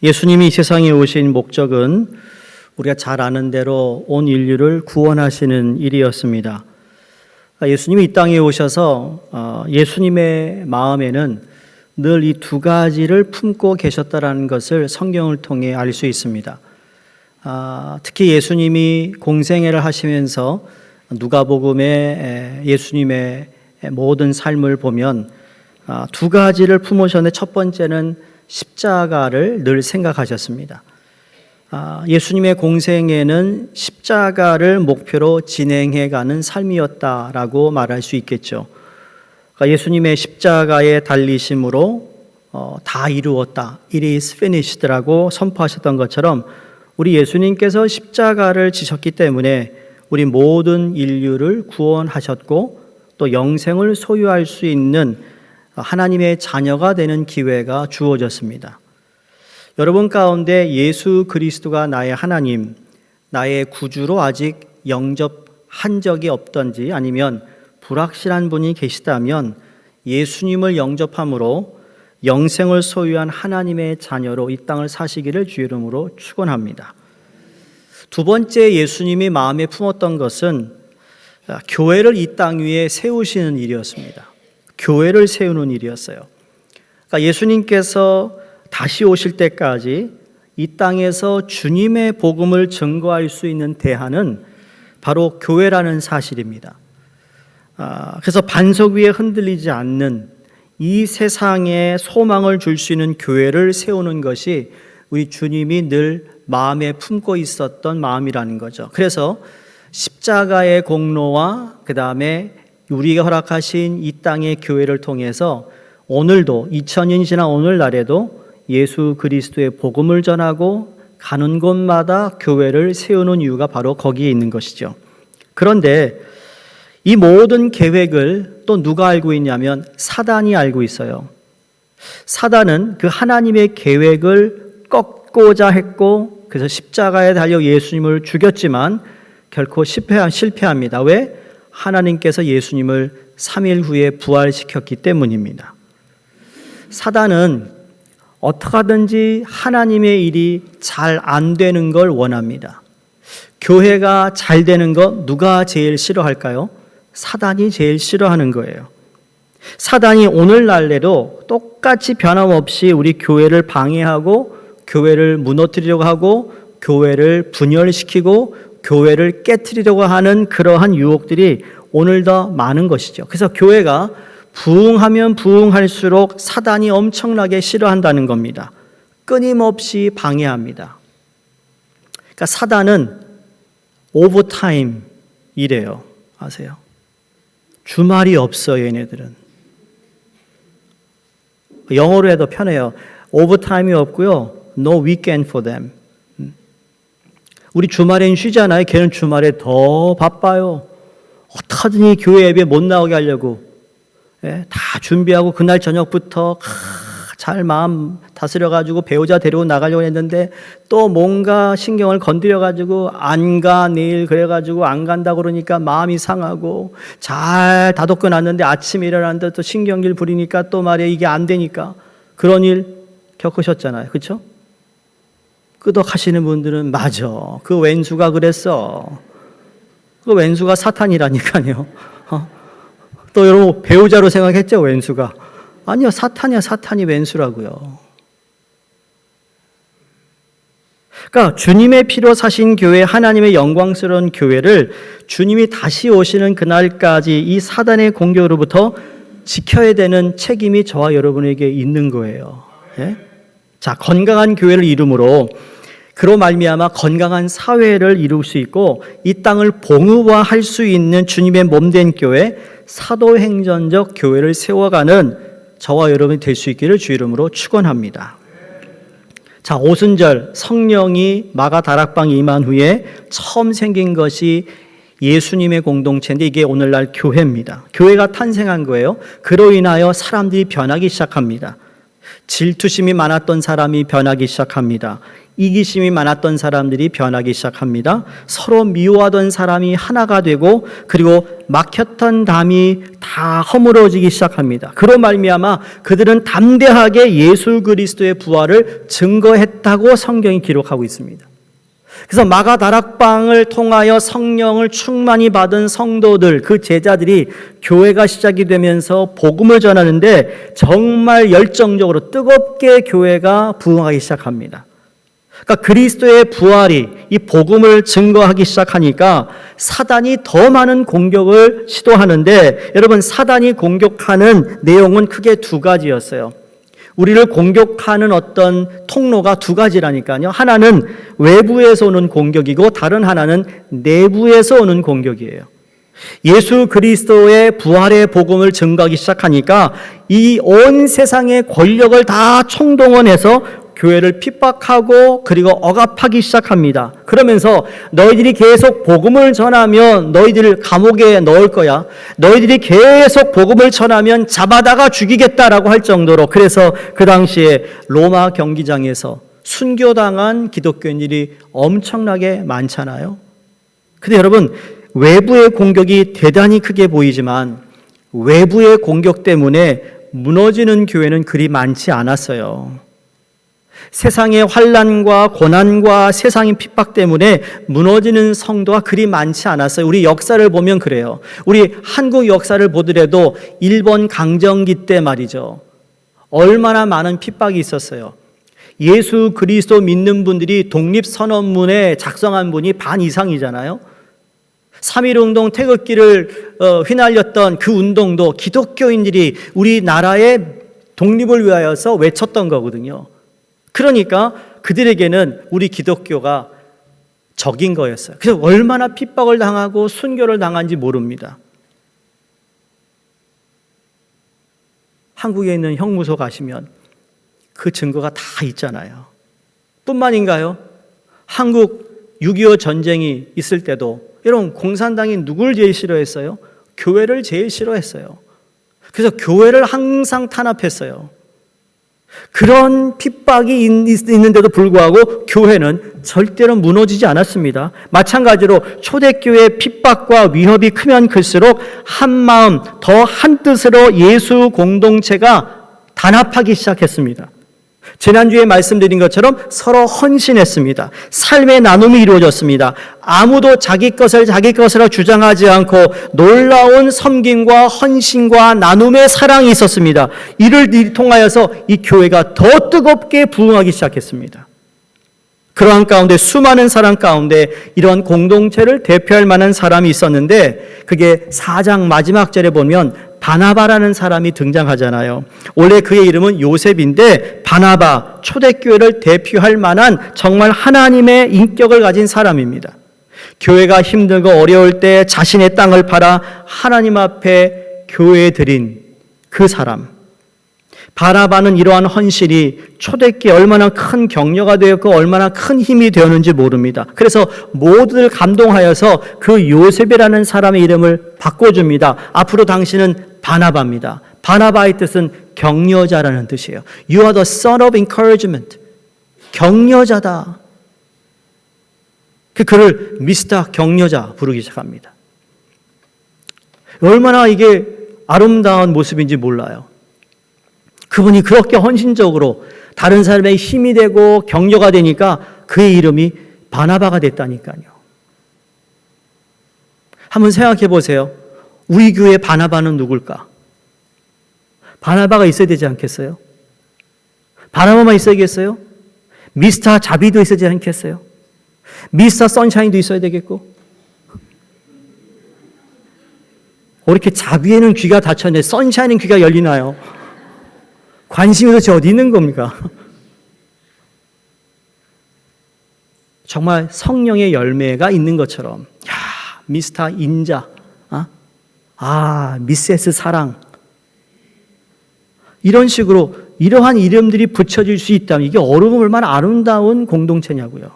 예수님이 이 세상에 오신 목적은 우리가 잘 아는 대로 온 인류를 구원하시는 일이었습니다. 예수님이 이 땅에 오셔서 예수님의 마음에는 늘 이 두 가지를 품고 계셨다라는 것을 성경을 통해 알 수 있습니다. 특히 예수님이 공생애를 하시면서 누가복음에 예수님의 모든 삶을 보면 두 가지를 품으셨는데 첫 번째는 십자가를 늘 생각하셨습니다. 예수님의 공생애는 십자가를 목표로 진행해가는 삶이었다라고 말할 수 있겠죠. 그러니까 예수님의 십자가의 달리심으로 다 이루었다, it is finished라고 선포하셨던 것처럼 우리 예수님께서 십자가를 지셨기 때문에 우리 모든 인류를 구원하셨고 또 영생을 소유할 수 있는 하나님의 자녀가 되는 기회가 주어졌습니다. 여러분 가운데 예수 그리스도가 나의 하나님, 나의 구주로 아직 영접한 적이 없던지 아니면 불확실한 분이 계시다면 예수님을 영접함으로 영생을 소유한 하나님의 자녀로 이 땅을 사시기를 주의 이름으로 축원합니다. 두 번째 예수님이 마음에 품었던 것은 교회를 이 땅 위에 세우시는 일이었습니다. 교회를 세우는 일이었어요. 그러니까 예수님께서 다시 오실 때까지 이 땅에서 주님의 복음을 증거할 수 있는 대안은 바로 교회라는 사실입니다. 그래서 반석 위에 흔들리지 않는 이 세상에 소망을 줄 수 있는 교회를 세우는 것이 우리 주님이 늘 마음에 품고 있었던 마음이라는 거죠. 그래서 십자가의 공로와 그 다음에 우리가 허락하신 이 땅의 교회를 통해서 오늘도 2000년이 지난 오늘날에도 예수 그리스도의 복음을 전하고 가는 곳마다 교회를 세우는 이유가 바로 거기에 있는 것이죠. 그런데 이 모든 계획을 또 누가 알고 있냐면 사단이 알고 있어요. 사단은 그 하나님의 계획을 꺾고자 했고 그래서 십자가에 달려 예수님을 죽였지만 결코 실패합니다. 왜? 하나님께서 예수님을 3일 후에 부활시켰기 때문입니다. 사단은 어떻게 하든지 하나님의 일이 잘 안 되는 걸 원합니다. 교회가 잘 되는 거 누가 제일 싫어할까요? 사단이 제일 싫어하는 거예요. 사단이 오늘날에도 똑같이 변함없이 우리 교회를 방해하고 교회를 무너뜨리려고 하고 교회를 분열시키고 교회를 깨트리려고 하는 그러한 유혹들이 오늘도 많은 것이죠. 그래서 교회가 부흥하면 부흥할수록 사단이 엄청나게 싫어한다는 겁니다. 끊임없이 방해합니다. 그러니까 사단은 오버타임이래요. 아세요? 주말이 없어요, 얘네들은. 영어로 해도 편해요. 오버타임이 없고요. No weekend for them. 우리 주말엔 쉬잖아요. 걔는 주말에 더 바빠요. 어떻게든 교회 예배 못 나오게 하려고 다 준비하고 그날 저녁부터 잘 마음 다스려가지고 배우자 데리고 나가려고 했는데 또 뭔가 신경을 건드려가지고 안 가 내일 그래가지고 안 간다고 그러니까 마음이 상하고 잘 다독고 놨는데 아침에 일어났는데 또 신경질 부리니까 또 말이야 이게 안 되니까 그런 일 겪으셨잖아요. 그렇죠? 끄덕하시는 분들은 맞아. 그 왼수가 그랬어. 그 왼수가 사탄이라니까요. 또 여러분 배우자로 생각했죠? 왼수가. 아니요. 사탄이야. 사탄이 왼수라고요. 그러니까 주님의 피로 사신 교회, 하나님의 영광스러운 교회를 주님이 다시 오시는 그날까지 이 사단의 공격으로부터 지켜야 되는 책임이 저와 여러분에게 있는 거예요. 예? 자, 건강한 교회를 이룸으로 그로 말미암아 건강한 사회를 이룰 수 있고 이 땅을 봉우화할 수 있는 주님의 몸된 교회, 사도행전적 교회를 세워가는 저와 여러분이 될 수 있기를 주 이름으로 축원합니다. 자, 오순절 성령이 마가 다락방에 임한 후에 처음 생긴 것이 예수님의 공동체인데 이게 오늘날 교회입니다. 교회가 탄생한 거예요. 그로 인하여 사람들이 변하기 시작합니다. 질투심이 많았던 사람이 변하기 시작합니다. 이기심이 많았던 사람들이 변하기 시작합니다. 서로 미워하던 사람이 하나가 되고 그리고 막혔던 담이 다 허물어지기 시작합니다. 그로 말미암아 그들은 담대하게 예수 그리스도의 부활을 증거했다고 성경이 기록하고 있습니다. 그래서 마가 다락방을 통하여 성령을 충만히 받은 성도들, 그 제자들이 교회가 시작이 되면서 복음을 전하는데 정말 열정적으로 뜨겁게 교회가 부흥하기 시작합니다. 그러니까 그리스도의 부활이 이 복음을 증거하기 시작하니까 사단이 더 많은 공격을 시도하는데, 여러분, 사단이 공격하는 내용은 크게 두 가지였어요. 우리를 공격하는 어떤 통로가 두 가지라니까요. 하나는 외부에서 오는 공격이고 다른 하나는 내부에서 오는 공격이에요. 예수 그리스도의 부활의 복음을 증거하기 시작하니까 이 온 세상의 권력을 다 총동원해서 교회를 핍박하고 그리고 억압하기 시작합니다. 그러면서 너희들이 계속 복음을 전하면 너희들을 감옥에 넣을 거야. 너희들이 계속 복음을 전하면 잡아다가 죽이겠다라고 할 정도로, 그래서 그 당시에 로마 경기장에서 순교당한 기독교인들이 엄청나게 많잖아요. 근데 여러분, 외부의 공격이 대단히 크게 보이지만 외부의 공격 때문에 무너지는 교회는 그리 많지 않았어요. 세상의 환난과 고난과 세상의 핍박 때문에 무너지는 성도가 그리 많지 않았어요. 우리 역사를 보면 그래요. 우리 한국 역사를 보더라도 일본 강점기 때 말이죠. 얼마나 많은 핍박이 있었어요. 예수 그리스도 믿는 분들이 독립선언문에 작성한 분이 반 이상이잖아요. 3.1운동 태극기를 휘날렸던 그 운동도 기독교인들이 우리나라의 독립을 위하여서 외쳤던 거거든요. 그러니까 그들에게는 우리 기독교가 적인 거였어요. 그래서 얼마나 핍박을 당하고 순교를 당한지 모릅니다. 한국에 있는 형무소 가시면 그 증거가 다 있잖아요. 뿐만인가요? 한국 6.25 전쟁이 있을 때도 여러분, 공산당이 누굴 제일 싫어했어요? 교회를 제일 싫어했어요. 그래서 교회를 항상 탄압했어요. 그런 핍박이 있는데도 불구하고 교회는 절대로 무너지지 않았습니다. 마찬가지로 초대교회의 핍박과 위협이 크면 클수록 한마음, 더 한뜻으로 예수 공동체가 단합하기 시작했습니다. 지난주에 말씀드린 것처럼 서로 헌신했습니다. 삶의 나눔이 이루어졌습니다. 아무도 자기 것으로 주장하지 않고 놀라운 섬김과 헌신과 나눔의 사랑이 있었습니다. 이를 통하여서 이 교회가 더 뜨겁게 부흥하기 시작했습니다. 그러한 가운데, 수많은 사람 가운데 이런 공동체를 대표할 만한 사람이 있었는데, 그게 4장 마지막 절에 보면 바나바라는 사람이 등장하잖아요. 원래 그의 이름은 요셉인데 바나바, 초대교회를 대표할 만한 정말 하나님의 인격을 가진 사람입니다. 교회가 힘들고 어려울 때 자신의 땅을 팔아 하나님 앞에 교회에 드린 그 사람. 바나바는 이러한 헌신이 초대교회에 얼마나 큰 격려가 되었고 얼마나 큰 힘이 되었는지 모릅니다. 그래서 모두들 감동하여서 그 요셉이라는 사람의 이름을 바꿔줍니다. 앞으로 당신은 바나바입니다. 바나바의 뜻은 격려자라는 뜻이에요. You are the son of encouragement. 격려자다. 그를 미스터 격려자 부르기 시작합니다. 얼마나 이게 아름다운 모습인지 몰라요. 그분이 그렇게 헌신적으로 다른 사람의 힘이 되고 격려가 되니까 그의 이름이 바나바가 됐다니까요. 한번 생각해 보세요. 우리 교회 바나바는 누굴까? 바나바가 있어야 되지 않겠어요? 바나바만 있어야겠어요? 미스터 자비도 있어야 되지 않겠어요? 미스터 선샤인도 있어야 되겠고? 이렇게 자비에는 귀가 닫혔는데 선샤인은 귀가 열리나요? 관심이 도대체 어디 있는 겁니까? 정말 성령의 열매가 있는 것처럼, 야, 미스터 인자, 미세스 사랑, 이런 식으로 이러한 이름들이 붙여질 수 있다면 이게 얼마나 아름다운 공동체냐고요.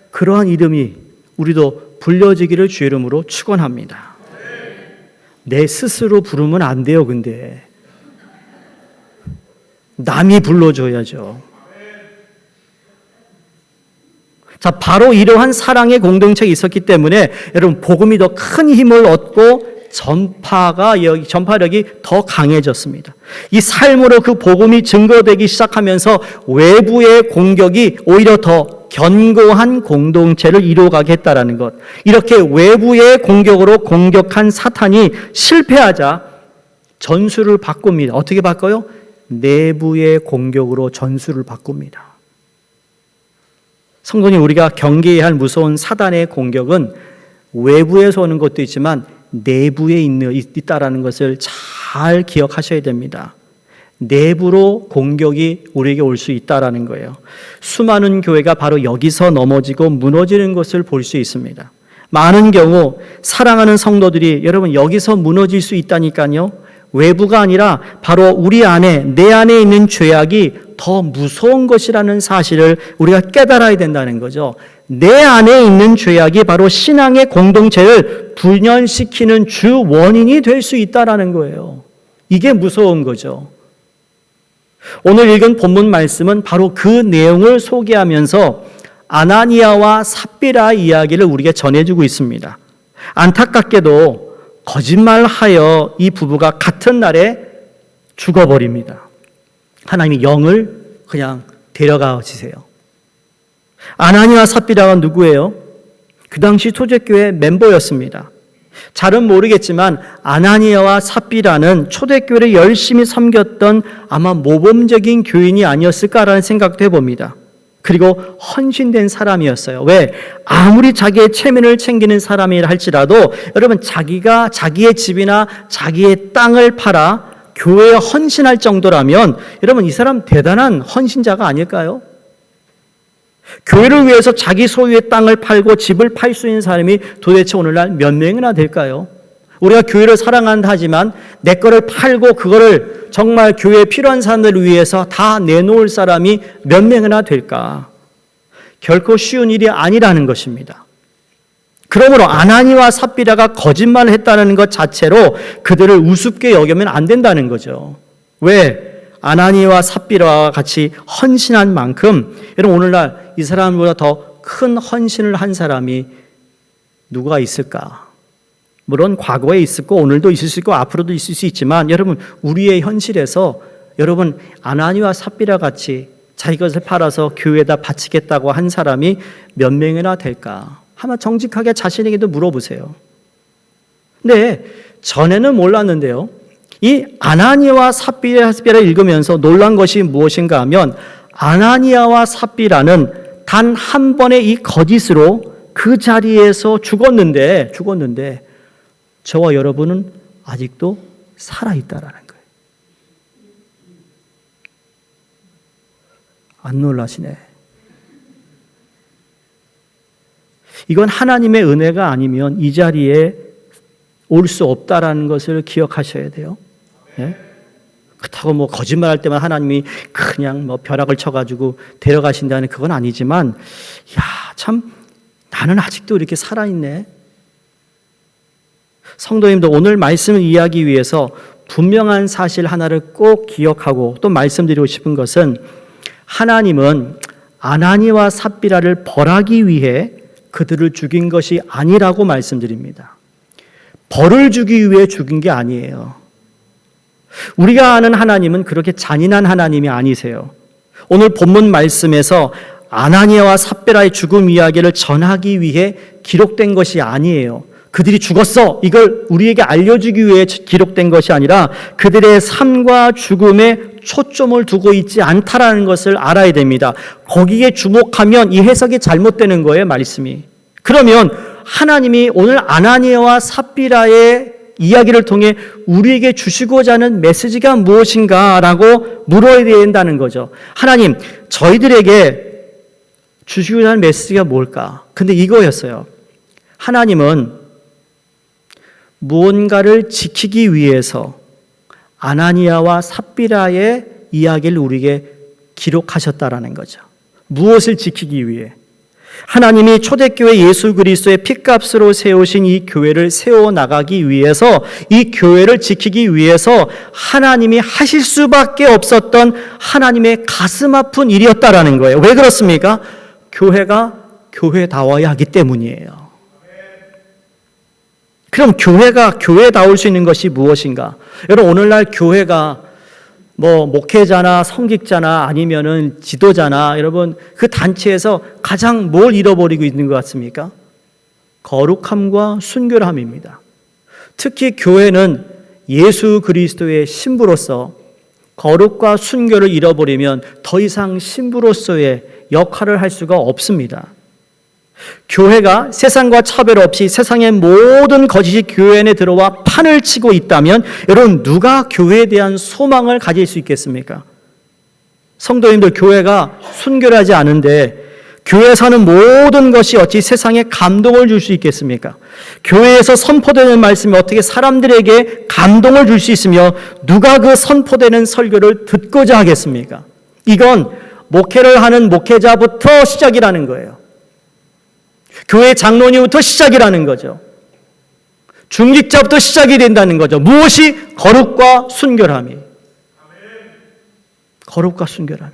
그러한 이름이 우리도 불려지기를 주의 이름으로 축원합니다. 내 스스로 부르면 안 돼요. 근데 남이 불러줘야죠. 자, 바로 이러한 사랑의 공동체가 있었기 때문에 여러분 복음이 더 큰 힘을 얻고 전파력이 더 강해졌습니다. 이 삶으로 그 복음이 증거되기 시작하면서 외부의 공격이 오히려 더 견고한 공동체를 이루어가겠다라는 것. 이렇게 외부의 공격으로 공격한 사탄이 실패하자 전술을 바꿉니다. 어떻게 바꿔요? 내부의 공격으로 전술을 바꿉니다. 성도님, 우리가 경계해야 할 무서운 사단의 공격은 외부에서 오는 것도 있지만 내부에 있다라는 것을 잘 기억하셔야 됩니다. 내부로 공격이 우리에게 올 수 있다라는 거예요. 수많은 교회가 바로 여기서 넘어지고 무너지는 것을 볼 수 있습니다. 많은 경우 사랑하는 성도들이 여러분 여기서 무너질 수 있다니까요. 외부가 아니라 바로 우리 안에, 내 안에 있는 죄악이 더 무서운 것이라는 사실을 우리가 깨달아야 된다는 거죠. 내 안에 있는 죄악이 바로 신앙의 공동체를 분열시키는 주 원인이 될 수 있다는 거예요. 이게 무서운 거죠. 오늘 읽은 본문 말씀은 바로 그 내용을 소개하면서 아나니아와 삽비라 이야기를 우리에게 전해주고 있습니다. 안타깝게도 거짓말하여 이 부부가 같은 날에 죽어버립니다. 하나님이 영을 그냥 데려가 주세요. 아나니아와 삽비라가 누구예요? 그 당시 초대교회 멤버였습니다. 잘은 모르겠지만 아나니아와 삽비라는 초대교회를 열심히 섬겼던 아마 모범적인 교인이 아니었을까라는 생각도 해봅니다. 그리고 헌신된 사람이었어요. 왜? 아무리 자기의 체면을 챙기는 사람이라 할지라도 여러분 자기가 자기의 집이나 자기의 땅을 팔아 교회에 헌신할 정도라면 여러분 이 사람 대단한 헌신자가 아닐까요? 교회를 위해서 자기 소유의 땅을 팔고 집을 팔 수 있는 사람이 도대체 오늘날 몇 명이나 될까요? 우리가 교회를 사랑한다 하지만 내 거를 팔고 그거를 정말 교회에 필요한 사람들을 위해서 다 내놓을 사람이 몇 명이나 될까? 결코 쉬운 일이 아니라는 것입니다. 그러므로 아나니와 삽비라가 거짓말을 했다는 것 자체로 그들을 우습게 여기면 안 된다는 거죠. 왜? 아나니와 삽비라와 같이 헌신한 만큼 여러분 오늘날 이 사람보다 더 큰 헌신을 한 사람이 누가 있을까? 물론 과거에 있었고 오늘도 있을 수 있고 앞으로도 있을 수 있지만 여러분 우리의 현실에서 여러분 아나니와 삽비라 같이 자기 것을 팔아서 교회에다 바치겠다고 한 사람이 몇 명이나 될까? 한번 정직하게 자신에게도 물어보세요. 근데 전에는 몰랐는데요. 이 아나니아와 삽비라를 읽으면서 놀란 것이 무엇인가 하면 아나니아와 삽비라는 단 한 번의 이 거짓으로 그 자리에서 죽었는데 저와 여러분은 아직도 살아있다라는 거예요. 안 놀라시네. 이건 하나님의 은혜가 아니면 이 자리에 올 수 없다라는 것을 기억하셔야 돼요. 네? 그렇다고 뭐 거짓말할 때만 하나님이 그냥 뭐 벼락을 쳐가지고 데려가신다는 그건 아니지만, 야, 참 나는 아직도 이렇게 살아있네. 성도님도 오늘 말씀을 이해하기 위해서 분명한 사실 하나를 꼭 기억하고 또 말씀드리고 싶은 것은 하나님은 아나니와 삽비라를 벌하기 위해 그들을 죽인 것이 아니라고 말씀드립니다. 벌을 주기 위해 죽인 게 아니에요. 우리가 아는 하나님은 그렇게 잔인한 하나님이 아니세요. 오늘 본문 말씀에서 아나니아와 삽비라의 죽음 이야기를 전하기 위해 기록된 것이 아니에요. 그들이 죽었어. 이걸 우리에게 알려주기 위해 기록된 것이 아니라 그들의 삶과 죽음에 초점을 두고 있지 않다라는 것을 알아야 됩니다. 거기에 주목하면 이 해석이 잘못되는 거예요, 말씀이. 그러면 하나님이 오늘 아나니아와 삽비라의 이야기를 통해 우리에게 주시고자 하는 메시지가 무엇인가라고 물어야 된다는 거죠. 하나님, 저희들에게 주시고자 하는 메시지가 뭘까? 근데 이거였어요. 하나님은 무언가를 지키기 위해서 아나니아와 삽비라의 이야기를 우리에게 기록하셨다라는 거죠. 무엇을 지키기 위해? 하나님이 초대교회 예수 그리스도의 핏값으로 세우신 이 교회를 세워나가기 위해서, 이 교회를 지키기 위해서 하나님이 하실 수밖에 없었던 하나님의 가슴 아픈 일이었다라는 거예요. 왜 그렇습니까? 교회가 교회다워야 하기 때문이에요. 그럼 교회가 교회다울 수 있는 것이 무엇인가? 여러분, 오늘날 교회가 목회자나 성직자나 아니면은 지도자나 여러분 그 단체에서 가장 뭘 잃어버리고 있는 것 같습니까? 거룩함과 순결함입니다. 특히 교회는 예수 그리스도의 신부로서 거룩과 순결을 잃어버리면 더 이상 신부로서의 역할을 할 수가 없습니다. 교회가 세상과 차별 없이 세상의 모든 거짓이 교회 안에 들어와 판을 치고 있다면 여러분, 누가 교회에 대한 소망을 가질 수 있겠습니까? 성도님들, 교회가 순결하지 않은데 교회에 사는 모든 것이 어찌 세상에 감동을 줄 수 있겠습니까? 교회에서 선포되는 말씀이 어떻게 사람들에게 감동을 줄 수 있으며 누가 그 선포되는 설교를 듣고자 하겠습니까? 이건 목회를 하는 목회자부터 시작이라는 거예요. 교회 장로님부터 시작이라는 거죠. 중직자부터 시작이 된다는 거죠. 무엇이? 거룩과 순결함이. 거룩과 순결함이.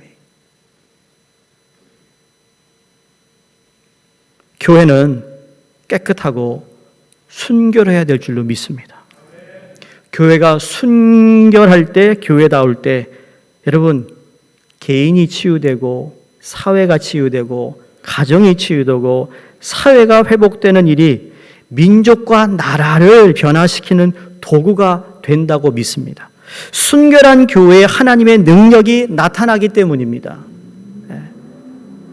교회는 깨끗하고 순결해야 될 줄로 믿습니다. 교회가 순결할 때, 교회다울 때 여러분, 개인이 치유되고 사회가 치유되고 가정이 치유되고 사회가 회복되는 일이 민족과 나라를 변화시키는 도구가 된다고 믿습니다. 순결한 교회에 하나님의 능력이 나타나기 때문입니다.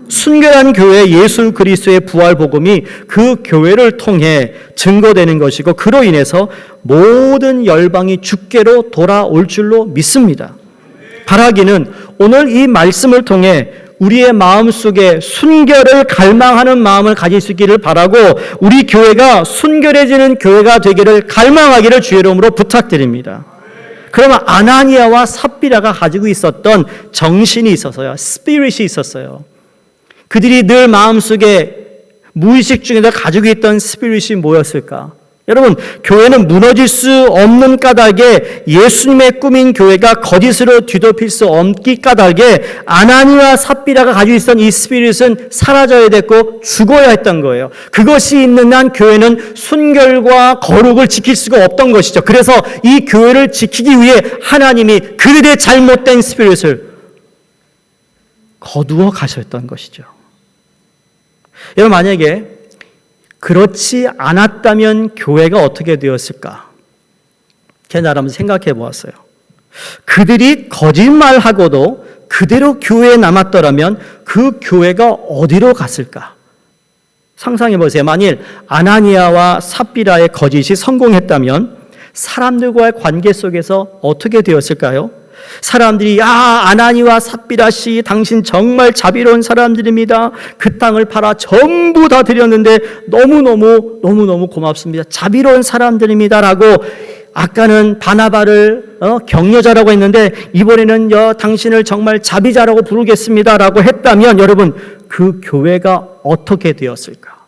순결한 교회 예수 그리스도의 부활 복음이 그 교회를 통해 증거되는 것이고 그로 인해서 모든 열방이 주께로 돌아올 줄로 믿습니다. 바라기는 오늘 이 말씀을 통해 우리의 마음속에 순결을 갈망하는 마음을 가질 수 있기를 바라고 우리 교회가 순결해지는 교회가 되기를 갈망하기를 주의 이름으로 부탁드립니다. 그러면 아나니아와 삽비라가 가지고 있었던 정신이 있었어요. 스피릿이 있었어요. 그들이 늘 마음속에 무의식 중에서 가지고 있던 스피릿이 뭐였을까? 여러분, 교회는 무너질 수 없는 까닭에 예수님의 꿈인 교회가 거짓으로 뒤덮일 수 없기 까닭에 아나니와 삽비라가 가지고 있었던 이 스피릿은 사라져야 됐고 죽어야 했던 거예요. 그것이 있는 한 교회는 순결과 거룩을 지킬 수가 없던 것이죠. 그래서 이 교회를 지키기 위해 하나님이 그들의 잘못된 스피릿을 거두어 가셨던 것이죠. 여러분, 만약에 그렇지 않았다면 교회가 어떻게 되었을까? 제가 한번 생각해 보았어요. 그들이 거짓말하고도 그대로 교회에 남았더라면 그 교회가 어디로 갔을까? 상상해 보세요. 만일 아나니아와 삽비라의 거짓이 성공했다면 사람들과의 관계 속에서 어떻게 되었을까요? 사람들이 아나니와 삽비라 씨 당신 정말 자비로운 사람들입니다. 그 땅을 팔아 전부 다 드렸는데 너무너무 고맙습니다. 자비로운 사람들입니다 라고 아까는 바나바를 격려자라고 했는데 이번에는 당신을 정말 자비자라고 부르겠습니다 라고 했다면 여러분, 그 교회가 어떻게 되었을까?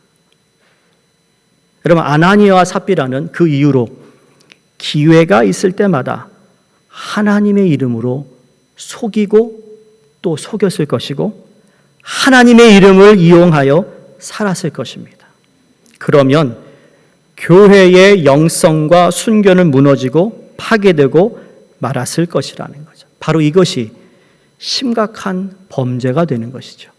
여러분, 아나니아와 삽비라는 그 이후로 기회가 있을 때마다 하나님의 이름으로 속이고 또 속였을 것이고 하나님의 이름을 이용하여 살았을 것입니다. 그러면 교회의 영성과 순결은 무너지고 파괴되고 말았을 것이라는 거죠. 바로 이것이 심각한 범죄가 되는 것이죠.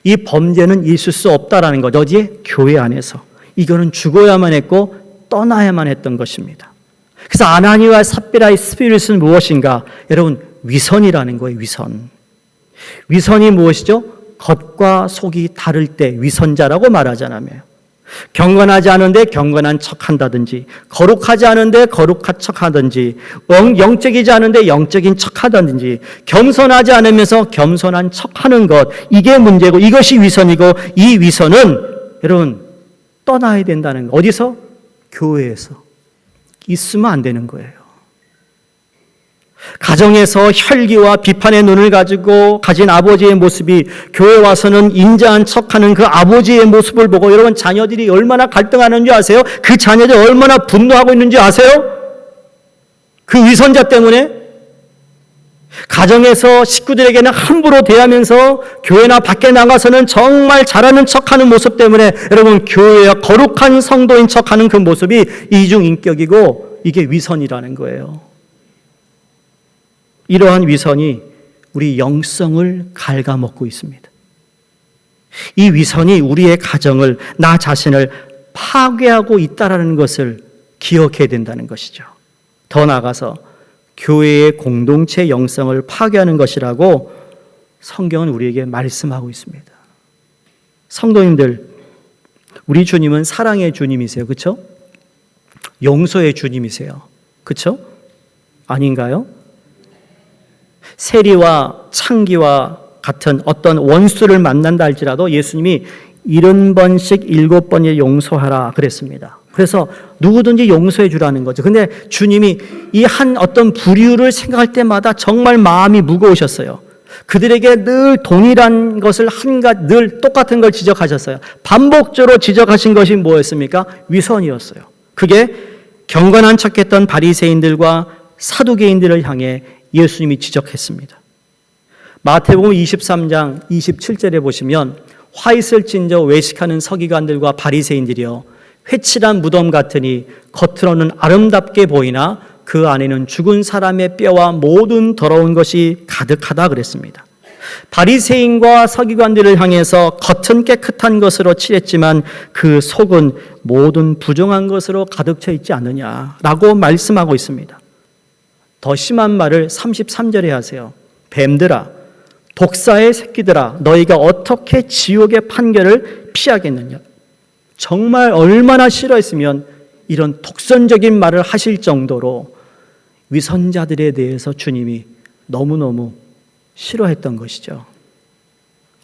이 범죄는 있을 수 없다라는 거죠. 어디에? 교회 안에서. 이거는 죽어야만 했고 떠나야만 했던 것입니다. 그래서 아나니와 삽비라의 스피릿은 무엇인가? 여러분, 위선이라는 거예요. 위선. 위선이 무엇이죠? 겉과 속이 다를 때 위선자라고 말하잖아요. 경건하지 않은데 경건한 척한다든지, 거룩하지 않은데 거룩한 척하든지, 영적이지 않은데 영적인 척하든지, 겸손하지 않으면서 겸손한 척하는 것, 이게 문제고 이것이 위선이고 이 위선은 여러분 떠나야 된다는 거. 어디서? 교회에서. 있으면 안 되는 거예요. 가정에서 혈기와 비판의 눈을 가지고 가진 아버지의 모습이 교회 와서는 인자한 척하는 그 아버지의 모습을 보고 여러분 자녀들이 얼마나 갈등하는 줄 아세요? 그 자녀들이 얼마나 분노하고 있는지 아세요? 그 위선자 때문에 가정에서 식구들에게는 함부로 대하면서 교회나 밖에 나가서는 정말 잘하는 척하는 모습 때문에 여러분 교회와 거룩한 성도인 척하는 그 모습이 이중인격이고 이게 위선이라는 거예요. 이러한 위선이 우리 영성을 갉아먹고 있습니다. 이 위선이 우리의 가정을, 나 자신을 파괴하고 있다는 것을 기억해야 된다는 것이죠. 더 나아가서 교회의 공동체 영성을 파괴하는 것이라고 성경은 우리에게 말씀하고 있습니다. 성도님들, 우리 주님은 사랑의 주님이세요. 그렇죠? 용서의 주님이세요. 그렇죠? 아닌가요? 세리와 창기와 같은 어떤 원수를 만난다 할지라도 예수님이 70번씩 7번에 용서하라 그랬습니다. 그래서 누구든지 용서해 주라는 거죠. 근데 주님이 이 한 어떤 불의를 생각할 때마다 정말 마음이 무거우셨어요. 그들에게 늘 동일한 것을 늘 똑같은 걸 지적하셨어요. 반복적으로 지적하신 것이 뭐였습니까? 위선이었어요. 그게 경건한 척했던 바리새인들과 사두개인들을 향해 예수님이 지적했습니다. 마태복음 23장 27절에 보시면 화 있을진저 외식하는 서기관들과 바리새인들이여 회칠한 무덤 같으니 겉으로는 아름답게 보이나 그 안에는 죽은 사람의 뼈와 모든 더러운 것이 가득하다 그랬습니다. 바리새인과 서기관들을 향해서 겉은 깨끗한 것으로 칠했지만 그 속은 모든 부정한 것으로 가득 차 있지 않느냐라고 말씀하고 있습니다. 더 심한 말을 33절에 하세요. 뱀들아, 독사의 새끼들아, 너희가 어떻게 지옥의 판결을 피하겠느냐. 정말 얼마나 싫어했으면 이런 독선적인 말을 하실 정도로 위선자들에 대해서 주님이 너무너무 싫어했던 것이죠.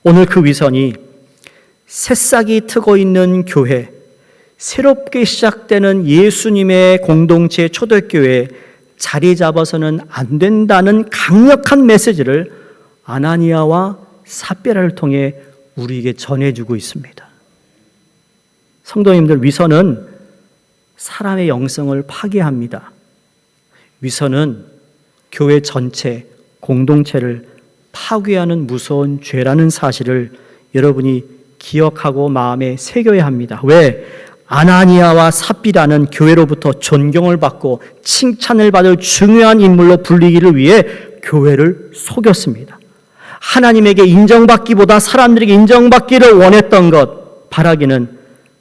오늘 그 위선이 새싹이 트고 있는 교회, 새롭게 시작되는 예수님의 공동체 초대교회에 자리 잡아서는 안 된다는 강력한 메시지를 아나니아와 삽비라를 통해 우리에게 전해주고 있습니다. 성도님들, 위선은 사람의 영성을 파괴합니다. 위선은 교회 전체, 공동체를 파괴하는 무서운 죄라는 사실을 여러분이 기억하고 마음에 새겨야 합니다. 왜? 아나니아와 삽비라는 교회로부터 존경을 받고 칭찬을 받을 중요한 인물로 불리기를 위해 교회를 속였습니다. 하나님에게 인정받기보다 사람들에게 인정받기를 원했던 것, 바라기는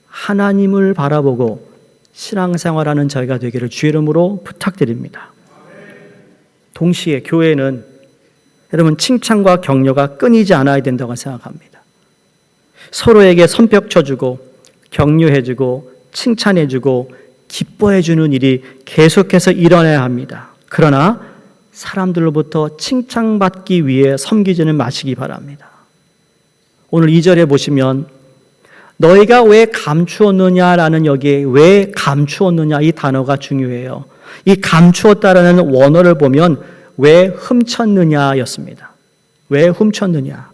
하나님을 바라보고 신앙생활하는 저희가 되기를 주의 이름으로 부탁드립니다. 동시에 교회는 여러분 칭찬과 격려가 끊이지 않아야 된다고 생각합니다. 서로에게 손뼉 쳐주고 격려해주고 칭찬해주고 기뻐해주는 일이 계속해서 일어나야 합니다. 그러나 사람들로부터 칭찬받기 위해 섬기지는 마시기 바랍니다. 오늘 2절에 보시면 너희가 왜 감추었느냐라는 여기에 왜 감추었느냐 이 단어가 중요해요. 이 감추었다라는 원어를 보면 왜 훔쳤느냐였습니다. 왜 훔쳤느냐.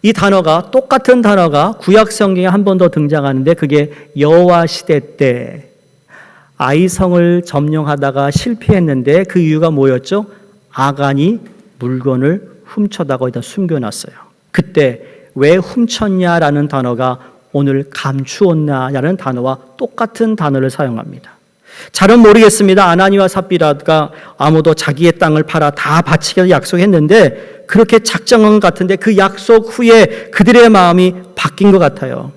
이 단어가 똑같은 단어가 구약 성경에 한 번 더 등장하는데 그게 여호와 시대 때 아이성을 점령하다가 실패했는데 그 이유가 뭐였죠? 아간이 물건을 훔쳐다가 거기다 숨겨놨어요. 그때 왜 훔쳤냐라는 단어가 오늘 감추었냐라는 단어와 똑같은 단어를 사용합니다. 잘은 모르겠습니다. 아나니와 삽비라가 아무도 자기의 땅을 팔아 다 바치기로 약속했는데 그렇게 작정한 것 같은데 그 약속 후에 그들의 마음이 바뀐 것 같아요.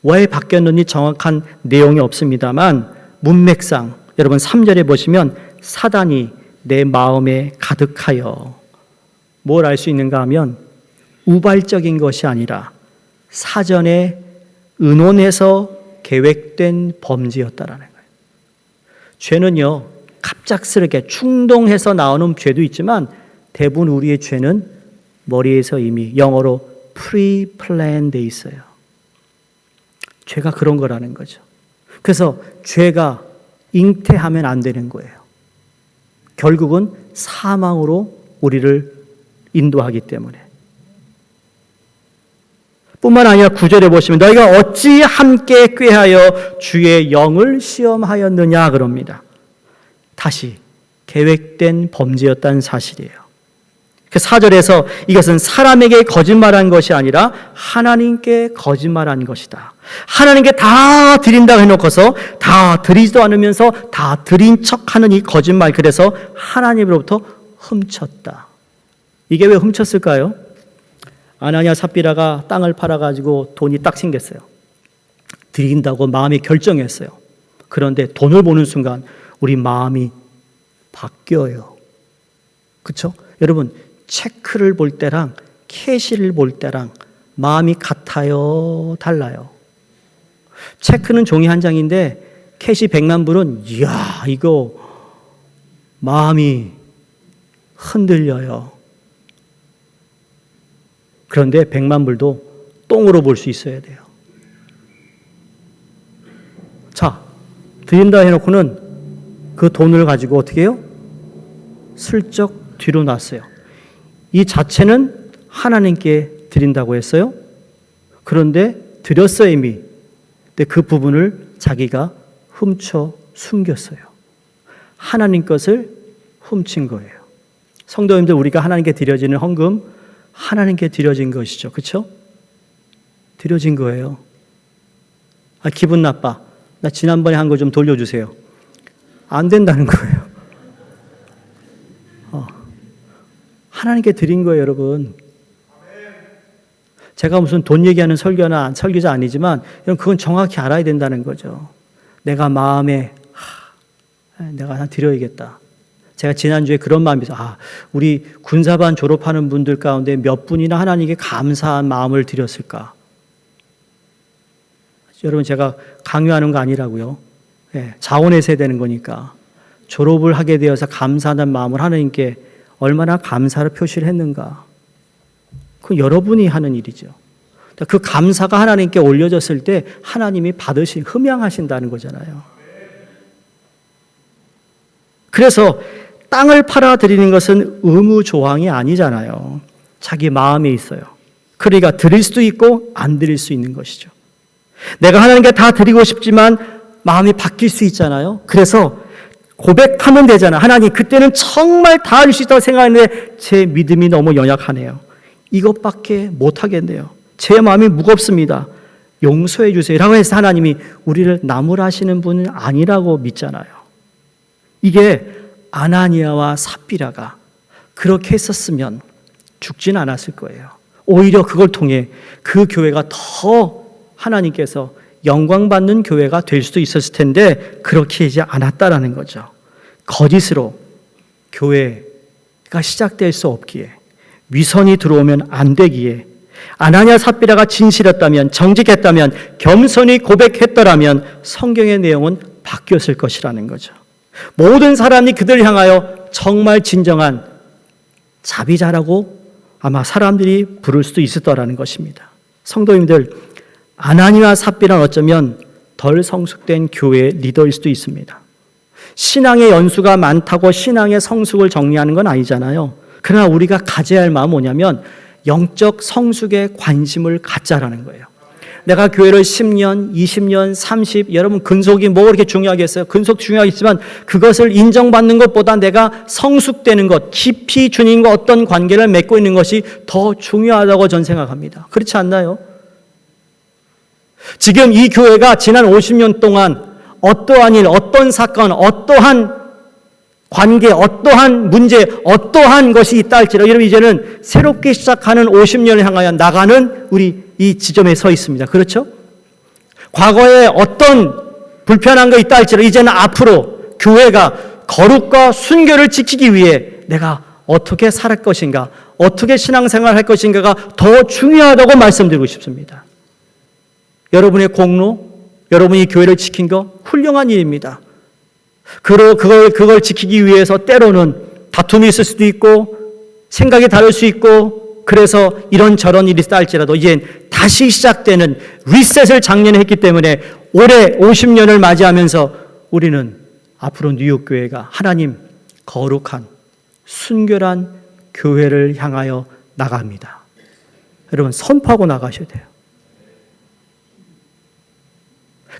왜 바뀌었는지 정확한 내용이 없습니다만 문맥상 여러분 3절에 보시면 사단이 내 마음에 가득하여 뭘 알 수 있는가 하면 우발적인 것이 아니라 사전에 의논해서 계획된 범죄였다라는 거예요. 죄는요, 갑작스럽게 충동해서 나오는 죄도 있지만 대부분 우리의 죄는 머리에서 이미 영어로 pre-planned 돼 있어요. 죄가 그런 거라는 거죠. 그래서 죄가 잉태하면 안 되는 거예요. 결국은 사망으로 우리를 인도하기 때문에. 뿐만 아니라 9절에 보시면 너희가 어찌 함께 꾀하여 주의 영을 시험하였느냐 그럽니다. 다시 계획된 범죄였다는 사실이에요. 4절에서 이것은 사람에게 거짓말한 것이 아니라 하나님께 거짓말한 것이다. 하나님께 다 드린다고 해놓고서 다 드리지도 않으면서 다 드린 척하는 이 거짓말, 그래서 하나님으로부터 훔쳤다. 이게 왜 훔쳤을까요? 아나니아 삽비라가 땅을 팔아가지고 돈이 딱 생겼어요. 드린다고 마음이 결정했어요. 그런데 돈을 보는 순간 우리 마음이 바뀌어요. 그렇죠? 여러분, 체크를 볼 때랑 캐시를 볼 때랑 마음이 같아요, 달라요? 체크는 종이 한 장인데 캐시 100만 불은 이야, 이거 마음이 흔들려요. 그런데 100만 불도 똥으로 볼 수 있어야 돼요. 자, 드린다 해놓고는 그 돈을 가지고 어떻게 해요? 슬쩍 뒤로 놨어요. 이 자체는 하나님께 드린다고 했어요. 그런데 드렸어요, 이미. 근데 그 부분을 자기가 훔쳐 숨겼어요. 하나님 것을 훔친 거예요. 성도님들, 우리가 하나님께 드려지는 헌금, 하나님께 드려진 것이죠. 그렇죠? 드려진 거예요. 아, 기분 나빠. 나 지난번에 한 거 좀 돌려주세요. 안 된다는 거예요. 하나님께 드린 거예요, 여러분. 제가 무슨 돈 얘기하는 설교자 아니지만 여러분, 그건 정확히 알아야 된다는 거죠. 내가 마음에 내가 하나 드려야겠다. 제가 지난주에 그런 마음이 있어요. 우리 군사반 졸업하는 분들 가운데 몇 분이나 하나님께 감사한 마음을 드렸을까? 여러분, 제가 강요하는 거 아니라고요. 자원해서 해야 되는 거니까. 졸업을 하게 되어서 감사하는 마음을 하나님께 얼마나 감사를 표시를 했는가. 그건 여러분이 하는 일이죠. 그 감사가 하나님께 올려졌을 때 하나님이 흠양하신다는 거잖아요. 그래서 땅을 팔아 드리는 것은 의무 조항이 아니잖아요. 자기 마음에 있어요. 그러니까 드릴 수도 있고 안 드릴 수 있는 것이죠. 내가 하나님께 다 드리고 싶지만 마음이 바뀔 수 있잖아요. 그래서 고백하면 되잖아. 하나님, 그때는 정말 다 할 수 있다고 생각했는데 제 믿음이 너무 연약하네요. 이것밖에 못하겠네요. 제 마음이 무겁습니다. 용서해 주세요 라고 해서 하나님이 우리를 나무라시는 분은 아니라고 믿잖아요. 이게 아나니아와 삽비라가 그렇게 했었으면 죽진 않았을 거예요. 오히려 그걸 통해 그 교회가 더 하나님께서 영광받는 교회가 될 수도 있었을 텐데 그렇게 하지 않았다라는 거죠. 거짓으로 교회가 시작될 수 없기에, 위선이 들어오면 안 되기에, 아나니아 삽비라가 진실했다면, 정직했다면, 겸손히 고백했더라면 성경의 내용은 바뀌었을 것이라는 거죠. 모든 사람이 그들을 향하여 정말 진정한 자비자라고 아마 사람들이 부를 수도 있을 거라는 것입니다. 성도님들, 아나니아와 삽비라는 어쩌면 덜 성숙된 교회의 리더일 수도 있습니다. 신앙의 연수가 많다고 신앙의 성숙을 정리하는 건 아니잖아요. 그러나 우리가 가져야 할 마음은 뭐냐면 영적 성숙에 관심을 갖자라는 거예요. 내가 교회를 10년, 20년, 30, 여러분 근속이 뭐 그렇게 중요하겠어요? 근속 중요하겠지만 그것을 인정받는 것보다 내가 성숙되는 것, 깊이 주님과 어떤 관계를 맺고 있는 것이 더 중요하다고 저는 생각합니다. 그렇지 않나요? 지금 이 교회가 지난 50년 동안 어떠한 일, 어떤 사건, 어떠한 관계, 어떠한 문제, 어떠한 것이 있다 할지라도 여러분 이제는 새롭게 시작하는 50년을 향하여 나가는 우리 이 지점에 서 있습니다. 그렇죠? 과거에 어떤 불편한 거 있다 할지라도 이제는 앞으로 교회가 거룩과 순결을 지키기 위해 내가 어떻게 살 것인가, 어떻게 신앙생활을 할 것인가가 더 중요하다고 말씀드리고 싶습니다. 여러분의 공로, 여러분이 교회를 지킨 거 훌륭한 일입니다. 그걸 지키기 위해서 때로는 다툼이 있을 수도 있고 생각이 다를 수 있고 그래서 이런저런 일이 있다 할지라도 이제 다시 시작되는 리셋을 작년에 했기 때문에 올해 50년을 맞이하면서 우리는 앞으로 뉴욕교회가 하나님 거룩한 순결한 교회를 향하여 나갑니다. 여러분, 선포하고 나가셔야 돼요.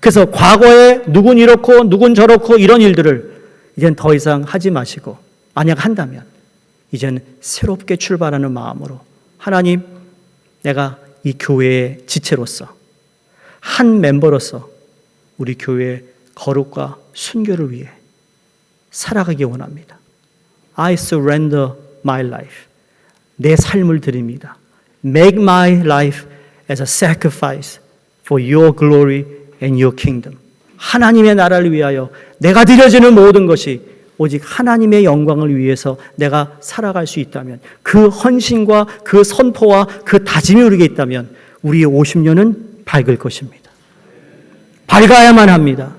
그래서 과거에 누군 이렇고 누군 저렇고 이런 일들을 이젠 더 이상 하지 마시고, 만약 한다면 이제는 새롭게 출발하는 마음으로, 하나님, 내가 이 교회의 지체로서, 한 멤버로서 우리 교회의 거룩과 순결을 위해 살아가기 원합니다. I surrender my life. 내 삶을 드립니다. Make my life as a sacrifice for your glory and your kingdom. 하나님의 나라를 위하여 내가 드려지는 모든 것이 오직 하나님의 영광을 위해서 내가 살아갈 수 있다면, 그 헌신과 그 선포와 그 다짐이 우리에게 있다면 우리의 50년은 밝을 것입니다. 밝아야만 합니다.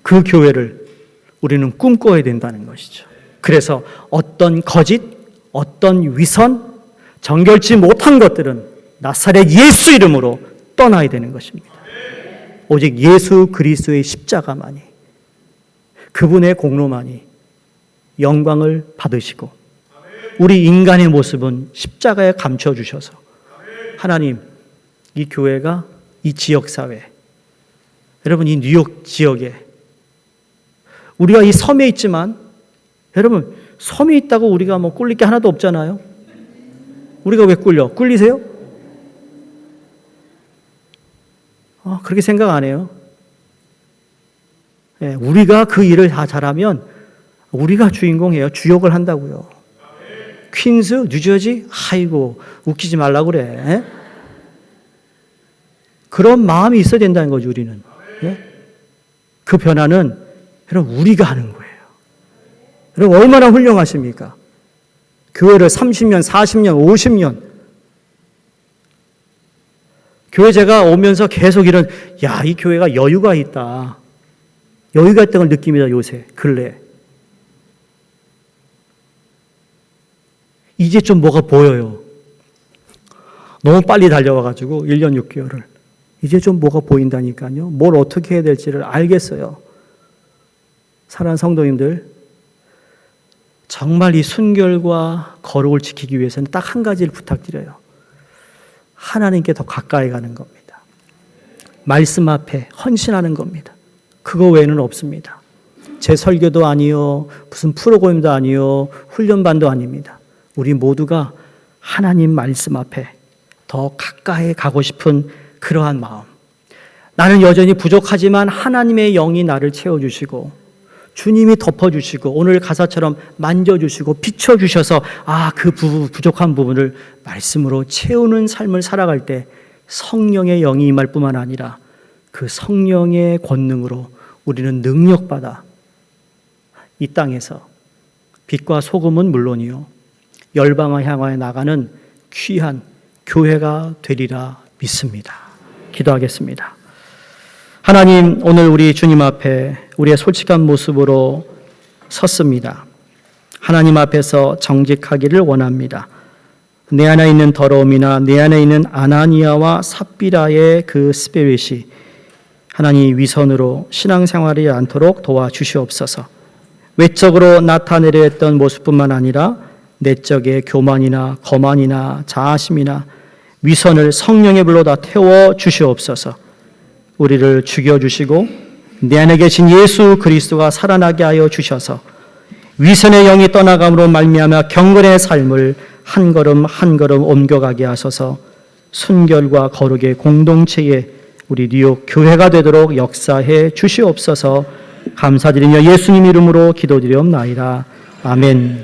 그 교회를 우리는 꿈꿔야 된다는 것이죠. 그래서 어떤 거짓, 어떤 위선, 정결치 못한 것들은 나사렛 예수 이름으로 떠나야 되는 것입니다. 오직 예수 그리스도의 십자가만이, 그분의 공로만이 영광을 받으시고, 우리 인간의 모습은 십자가에 감춰주셔서 하나님, 이 교회가 이 지역사회, 여러분 이 뉴욕 지역에, 우리가 이 섬에 있지만 여러분 섬에 있다고 우리가 뭐 꿀릴 게 하나도 없잖아요. 우리가 왜 꿀려? 꿀리세요? 그렇게 생각 안 해요. 예, 우리가 그 일을 다 잘하면 우리가 주인공이에요. 주역을 한다고요. 퀸즈, 뉴저지? 아이고, 웃기지 말라고 그래. 예? 그런 마음이 있어야 된다는 거죠, 우리는. 예? 그 변화는 여러분 우리가 하는 거예요. 여러분 얼마나 훌륭하십니까? 교회를 30년, 40년, 50년 교회 제가 오면서 계속 이런, 이 교회가 여유가 있다. 여유가 있다는 걸 느낍니다, 요새, 근래. 이제 좀 뭐가 보여요. 너무 빨리 달려와가지고 1년 6개월을. 이제 좀 뭐가 보인다니까요. 뭘 어떻게 해야 될지를 알겠어요. 사랑하는 성도님들, 정말 이 순결과 거룩을 지키기 위해서는 딱 한 가지를 부탁드려요. 하나님께 더 가까이 가는 겁니다. 말씀 앞에 헌신하는 겁니다. 그거 외에는 없습니다. 제 설교도 아니요, 무슨 프로그램도 아니요, 훈련반도 아닙니다. 우리 모두가 하나님 말씀 앞에 더 가까이 가고 싶은 그러한 마음. 나는 여전히 부족하지만 하나님의 영이 나를 채워주시고, 주님이 덮어주시고, 오늘 가사처럼 만져주시고 비춰주셔서 그 부족한 부분을 말씀으로 채우는 삶을 살아갈 때 성령의 영이 임할 뿐만 아니라 그 성령의 권능으로 우리는 능력받아 이 땅에서 빛과 소금은 물론이요, 열방을 향하여 나가는 귀한 교회가 되리라 믿습니다. 기도하겠습니다. 하나님, 오늘 우리 주님 앞에 우리의 솔직한 모습으로 섰습니다. 하나님 앞에서 정직하기를 원합니다. 내 안에 있는 더러움이나 내 안에 있는 아나니아와 삽비라의 그 스피릿이 하나님 위선으로 신앙생활이 않도록 도와주시옵소서. 외적으로 나타내려 했던 모습뿐만 아니라 내적의 교만이나 거만이나 자아심이나 위선을 성령의 불로 다 태워 주시옵소서. 우리를 죽여주시고 내 안에 계신 예수 그리스도가 살아나게 하여 주셔서 위선의 영이 떠나감으로 말미암아 경건의 삶을 한 걸음 한 걸음 옮겨가게 하소서. 순결과 거룩의 공동체에 우리 뉴욕 교회가 되도록 역사해 주시옵소서. 감사드리며 예수님 이름으로 기도드리옵나이다. 아멘.